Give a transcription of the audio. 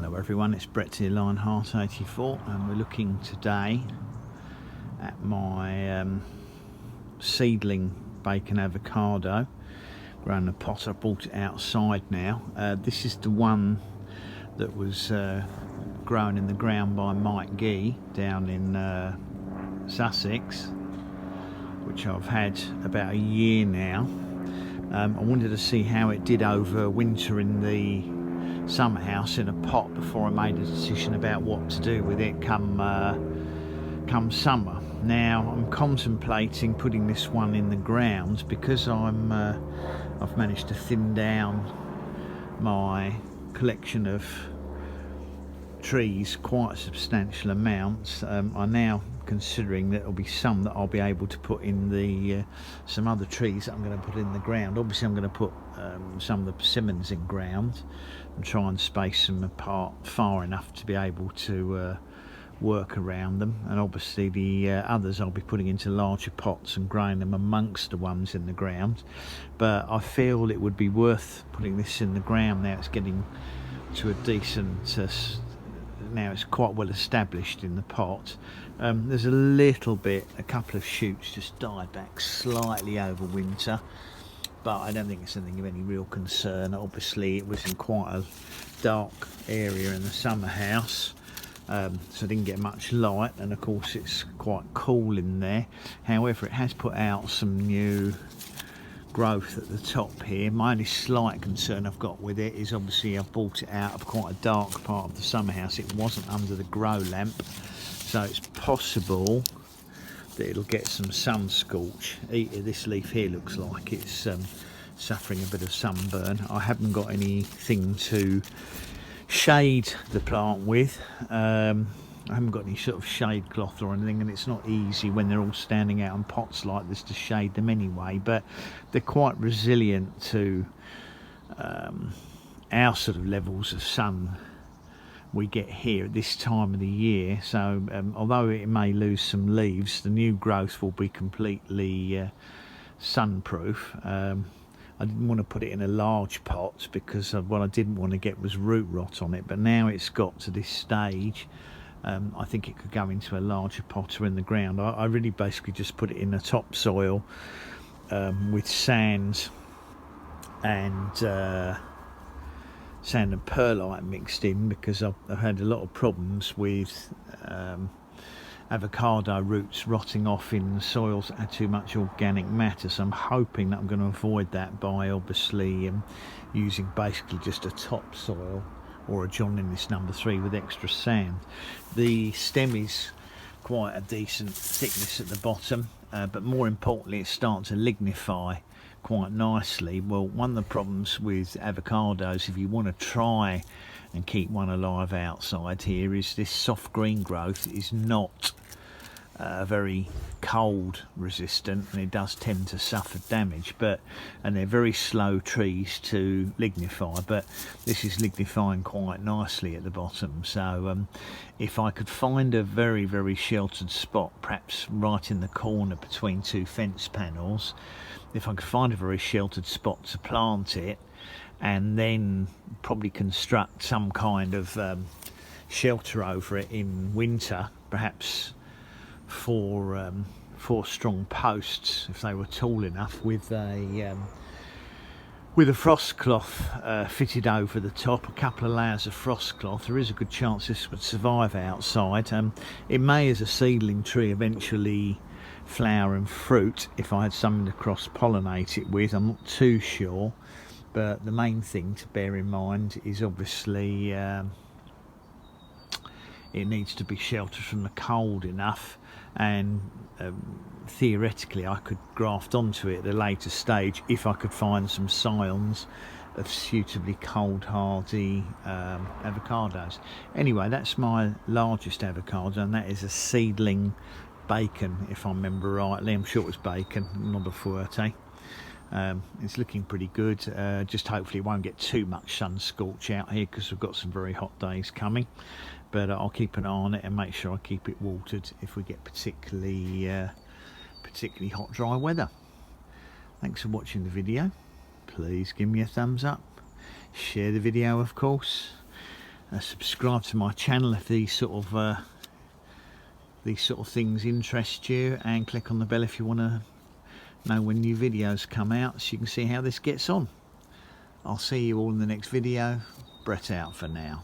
Hello everyone, it's Brett here, Lionheart 84, and we're looking today at my seedling bacon avocado grown in a pot. I brought it outside now. This is the one that was grown in the ground by Mike Gee down in Sussex, which I've had about a year now. I wanted to see how it did over winter in the summer house in a pot before I made a decision about what to do with it come summer. Now I'm contemplating putting this one in the ground because I've managed to thin down my collection of trees quite a substantial amount. I'm now considering that there'll be some that I'll be able to put in the some other trees that I'm going to put in the ground. Obviously I'm going to put some of the persimmons in ground and try and space them apart far enough to be able to work around them, and obviously the others I'll be putting into larger pots and growing them amongst the ones in the ground. But I feel it would be worth putting this in the ground now. It's getting to a decent now it's quite well established in the pot. There's a couple of shoots just died back slightly over winter, but I don't think it's anything of any real concern. Obviously it was in quite a dark area in the summer house, so I didn't get much light, and of course it's quite cool in there. However, it has put out some new growth at the top here. My only slight concern I've got with it is obviously I've bought it out of quite a dark part of the summer house. It wasn't under the grow lamp, so it's possible that it'll get some sun scorch. This leaf here looks like it's suffering a bit of sunburn. I haven't got anything to shade the plant with. I haven't got any sort of shade cloth or anything, and it's not easy when they're all standing out in pots like this to shade them anyway, but they're quite resilient to our sort of levels of sun we get here at this time of the year. So although it may lose some leaves, the new growth will be completely sunproof. I didn't want to put it in a large pot because what I didn't want to get was root rot on it, but now it's got to this stage, I think it could go into a larger pot or in the ground. I really basically just put it in the topsoil with sand and perlite mixed in, because I've had a lot of problems with avocado roots rotting off in soils that had too much organic matter. So I'm hoping that I'm going to avoid that by obviously using basically just a topsoil or a John Innes number 3 with extra sand. The stem is quite a decent thickness at the bottom, but more importantly it's starting to lignify quite nicely. Well, one of the problems with avocados, if you want to try and keep one alive outside here, is this soft green growth is not very cold resistant, and it does tend to suffer damage, and they're very slow trees to lignify, but this is lignifying quite nicely at the bottom. So if I could find a very, very sheltered spot, perhaps right in the corner between two fence panels, if I could find a very sheltered spot to plant it, and then probably construct some kind of shelter over it in winter, perhaps four strong posts if they were tall enough, with a frost cloth fitted over the top, a couple of layers of frost cloth. There is a good chance this would survive outside. It may, as a seedling tree, eventually flower and fruit if I had something to cross pollinate it with. I'm not too sure, but the main thing to bear in mind is obviously it needs to be sheltered from the cold enough, and theoretically I could graft onto it at a later stage if I could find some scions of suitably cold hardy avocados. Anyway, that's my largest avocado, and that is a Seedling Bacon, if I remember rightly. I'm sure it was bacon, not a fuerte. It's looking pretty good. Just hopefully it won't get too much sun scorch out here, because we've got some very hot days coming, but I'll keep an eye on it and make sure I keep it watered if we get particularly hot, dry weather. Thanks for watching the video. Please give me a thumbs up, share the video of course, Subscribe to my channel if these sort of things interest you, and click on the bell if you want to know when new videos come out, so you can see how this gets on. I'll see you all in the next video. Brett out for now.